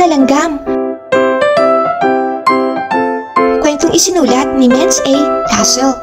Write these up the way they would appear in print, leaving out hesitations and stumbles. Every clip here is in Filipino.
na langgam. Kwentong isinulat ni Menz A. Castle.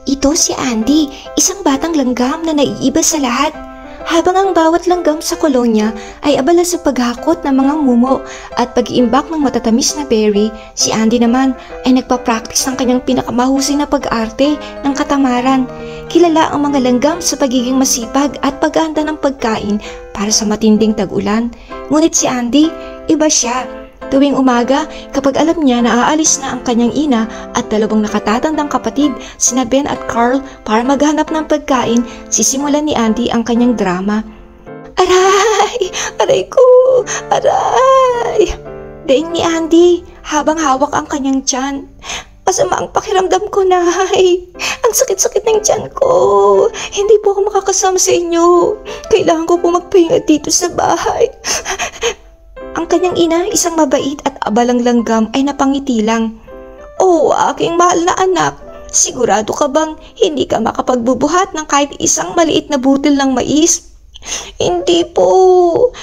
Ito si Andy, isang batang langgam na naiiba sa lahat. Habang ang bawat langgam sa kolonya ay abala sa paghakot ng mga mumo at pag-iimbak ng matatamis na berry, si Andy naman ay nagpa-practice ng kanyang pinakamahusay na pag-arte ng katamaran. Kilala ang mga langgam sa pagiging masipag at paghahanda ng pagkain para sa matinding tag-ulan. Ngunit si Andy, iba siya. Tuwing umaga, kapag alam niya na aalis na ang kanyang ina at dalawang nakatatandang kapatid, sina Ben at Carl, para maghanap ng pagkain, sisimulan ni Andy ang kanyang drama. Aray! Aray ko! Aray! Daing ni Andy habang hawak ang kanyang tiyan. Masama ang pakiramdam ko, Nay. Ang sakit-sakit ng tiyan ko. Hindi po ako makakasama sa inyo. Kailangan ko po magpahinga dito sa bahay. Ang kanyang ina, isang mabait at abalang langgam, ay napangiti lang. Oh, aking mahal na anak, sigurado ka bang hindi ka makapagbubuhat ng kahit isang maliit na butil ng mais? Hindi po,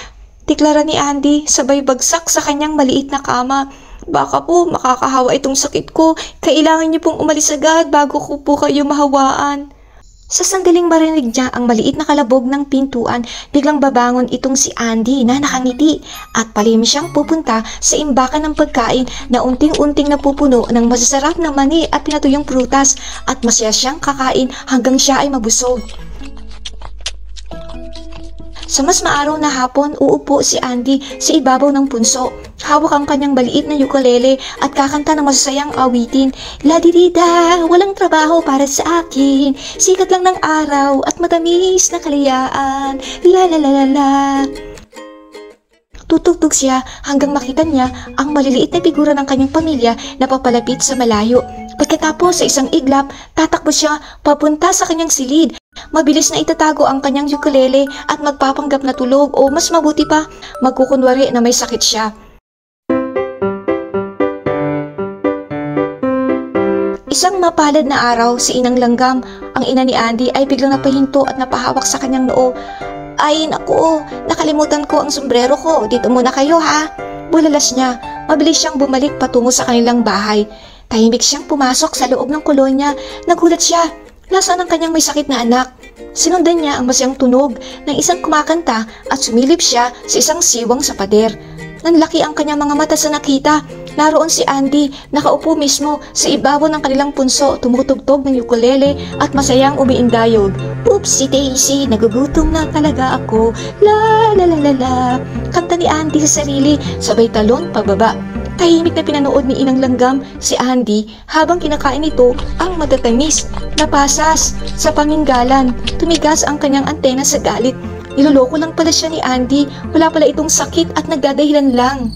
deklara ni Andy sabay bagsak sa kanyang maliit na kama. Baka po makakahawa itong sakit ko, kailangan niyo pong umalis agad bago ko po kayo mahawaan. Sa sandaling marinig niya ang maliit na kalabog ng pintuan, biglang babangon itong si Andy na nakangiti at palihim siyang pupunta sa imbakan ng pagkain na unting-unting napupuno ng masasarap na mani at pinatuyong prutas at masaya siyang kakain hanggang siya ay mabusog. Sa mas maaraw na hapon, uupo si Andy sa ibabaw ng punso. Hawak ang kanyang maliit na ukulele at kakanta ng masasayang awitin. Ladidida, walang trabaho para sa akin. Sikat lang ng araw at matamis na kalayaan. La la la la la. Tutugtog siya hanggang makita niya ang maliliit na figura ng kanyang pamilya na papalapit sa malayo. Pagkatapos sa isang iglap, tatakbo siya papunta sa kanyang silid. Mabilis na itatago ang kanyang ukulele at magpapanggap na tulog o mas mabuti pa, magkukunwari na may sakit siya. Isang mapalad na araw, si Inang Langgam, ang ina ni Andy, ay biglang napahinto at napahawak sa kanyang noo. Ay naku, nakalimutan ko ang sombrero ko, dito muna kayo ha. Bulalas niya, mabilis siyang bumalik patungo sa kanilang bahay. Tahimik siyang pumasok sa loob ng kolonya, nagulat siya. Nasaan ang kanyang may sakit na anak? Sinundan niya ang masayang tunog ng isang kumakanta at sumilip siya sa isang siwang sa pader. Nanlaki ang kanyang mga mata sa nakita. Naroon si Andy, nakaupo mismo sa ibabaw ng kanilang punso, tumutugtog ng ukulele at masayang umiindayog. Oopsie daisy, nagugutom na talaga ako. La la la la la. Kanta ni Andy sa sarili, sabay talon pababa. Tahimik na pinanood ni Inang Langgam si Andy habang kinakain ito ang matatamis na pasas sa paminggalan. Tumigas ang kanyang antena sa galit. Niloloko lang pala siya ni Andy, wala pala itong sakit at nagdadahilan lang.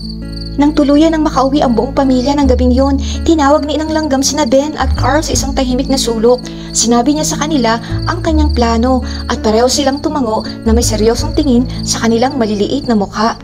Nang tuluyan ng makauwi ang buong pamilya ng gabing yon, tinawag ni Inang Langgam sina Ben at Carl sa isang tahimik na sulok. Sinabi niya sa kanila ang kanyang plano at pareho silang tumango na may seryosong tingin sa kanilang maliliit na mukha.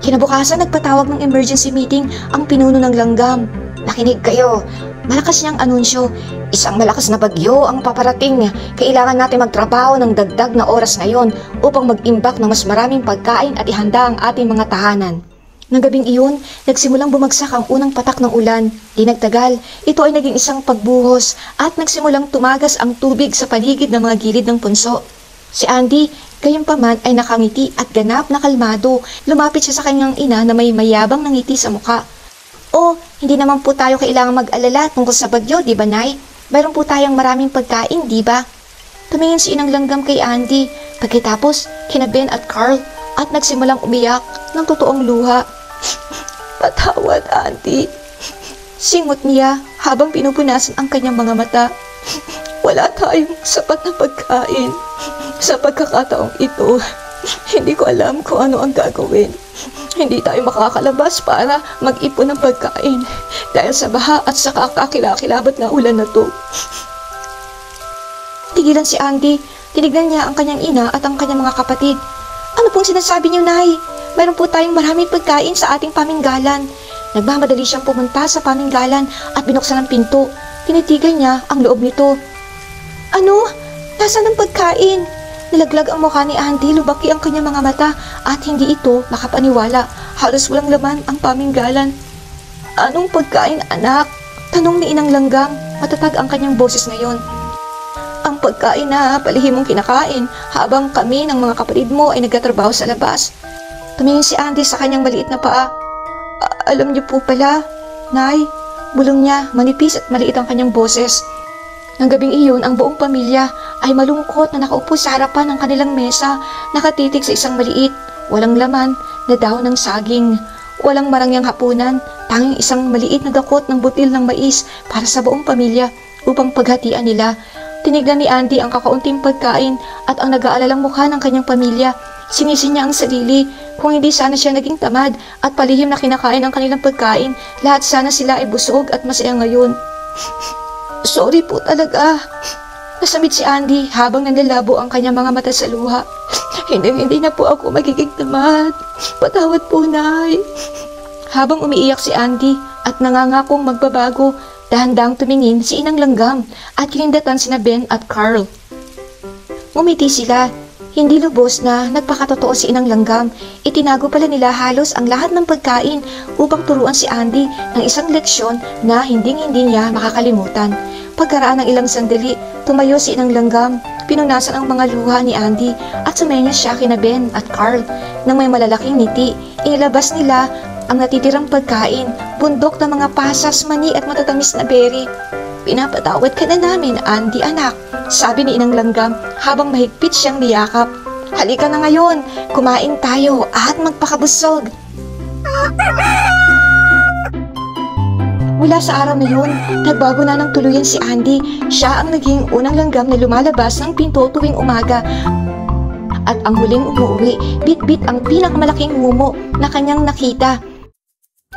Kinabukasan, nagpatawag ng emergency meeting ang pinuno ng langgam. Nakinig kayo. Malakas niyang anunsyo. Isang malakas na bagyo ang paparating. Kailangan natin magtrabaho ng dagdag na oras ngayon upang mag-imbak ng mas maraming pagkain at ihanda ang ating mga tahanan. Nang gabing iyon, nagsimulang bumagsak ang unang patak ng ulan. Di nagtagal, ito ay naging isang pagbuhos at nagsimulang tumagas ang tubig sa paligid ng mga gilid ng punso. Si Andy, gayunpaman ay nakangiti at ganap na kalmado. Lumapit siya sa kanyang ina na may mayabang na ngiti sa mukha. Oh, hindi naman po tayo kailangang mag-alala tungkol sa bagyo, di ba, Nay? Mayroon po tayong maraming pagkain, di ba? Tumingin si Inang Langgam kay Andy. Pagkatapos, kina Ben at Carl at nagsimulang umiyak ng totoong luha. Patawad, Andy. Singot niya habang pinupunasan ang kanyang mga mata. Wala tayong sapat na pagkain. Sa pagkakataong ito, hindi ko alam kung ano ang gagawin. Hindi tayo makakalabas para mag-ipon ng pagkain dahil sa baha at sa kakakilakilabot na ulan na to. Tigilan si Andy. Tinignan niya ang kanyang ina at ang kanyang mga kapatid. Ano pong sinasabi niyo, Nay? Mayroon po tayong maraming pagkain sa ating paminggalan. Nagmamadali siyang pumunta sa paminggalan at binuksan ang pinto. Tinitigan niya ang loob nito. Ano? Nasaan ang pagkain? Nilaglag ang mukha ni Andy, lubaki ang kanyang mga mata at hindi ito makapaniwala. Halos walang laman ang paminggalan. Anong pagkain, anak? Tanong ni Inang Langgam. Matatag ang kanyang boses ngayon. Ang pagkain na palihim mong kinakain habang kami ng mga kapatid mo ay nagtatrabaho sa labas. Tumingin si Andy sa kanyang maliit na paa. Alam niyo po pala, Nay, bulong niya, manipis at maliit ang kanyang boses. Nang gabing iyon, ang buong pamilya ay malungkot na nakaupo sa harapan ng kanilang mesa, nakatitig sa isang maliit, walang laman na dahon ng saging. Walang marangyang hapunan, tanging isang maliit na dakot ng butil ng mais para sa buong pamilya upang paghatian nila. Tinignan ni Andy ang kakaunting pagkain at ang nag-aalalang mukha ng kanyang pamilya. Sinisi niya ang sarili. Kung hindi sana siya naging tamad at palihim na kinakain ang kanilang pagkain, lahat sana sila ay busog at masaya ngayon. Sorry po talaga. Nasamit si Andy habang nanlalabo ang kanyang mga mata sa luha. Hindi na po ako magiging tamad. Patawad po, Nay. Habang umiiyak si Andy at nangangakong magbabago, dahan-dahang tumingin si Inang Langgam at kinindatan sina Ben at Carl. Ngumiti sila. Hindi lubos na nagpakatotoo si Inang Langgam. Itinago pala nila halos ang lahat ng pagkain upang turuan si Andy ng isang leksyon na hindi niya makakalimutan. Pagkaraan ng ilang sandali, tumayo si Inang Langgam. Pinunasan ang mga luha ni Andy at sumenyas siya kina Ben at Carl. Nang may malalaking ngiti, inilabas nila ang natitirang pagkain, bundok ng mga pasas, mani at matatamis na berry. Pinapatawad ka na namin, Andy anak, sabi ni Inang Langgam habang mahigpit siyang niyakap. Halika na ngayon, kumain tayo at magpakabusog. Mula sa araw na yun, nagbago na ng tuluyan si Andy. Siya ang naging unang langgam na lumalabas ng pinto tuwing umaga. At ang huling umuwi, bit-bit ang pinakamalaking ngumo na kanyang nakita.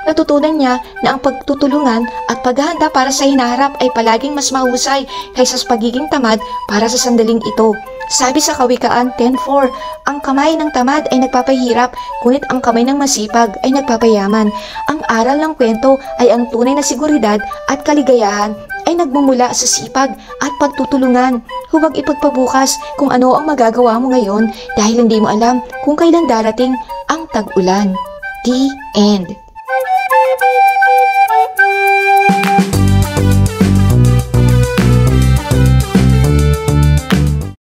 Natutunan niya na ang pagtutulungan at paghahanda para sa hinaharap ay palaging mas mahusay kaysa sa pagiging tamad para sa sandaling ito. Sabi sa Kawikaan 10:4, ang kamay ng tamad ay nagpapahirap, ngunit ang kamay ng masipag ay nagpapayaman. Ang aral ng kwento ay ang tunay na seguridad at kaligayahan ay nagmumula sa sipag at pagtutulungan. Huwag ipagpabukas kung ano ang magagawa mo ngayon dahil hindi mo alam kung kailan darating ang tag-ulan. The end.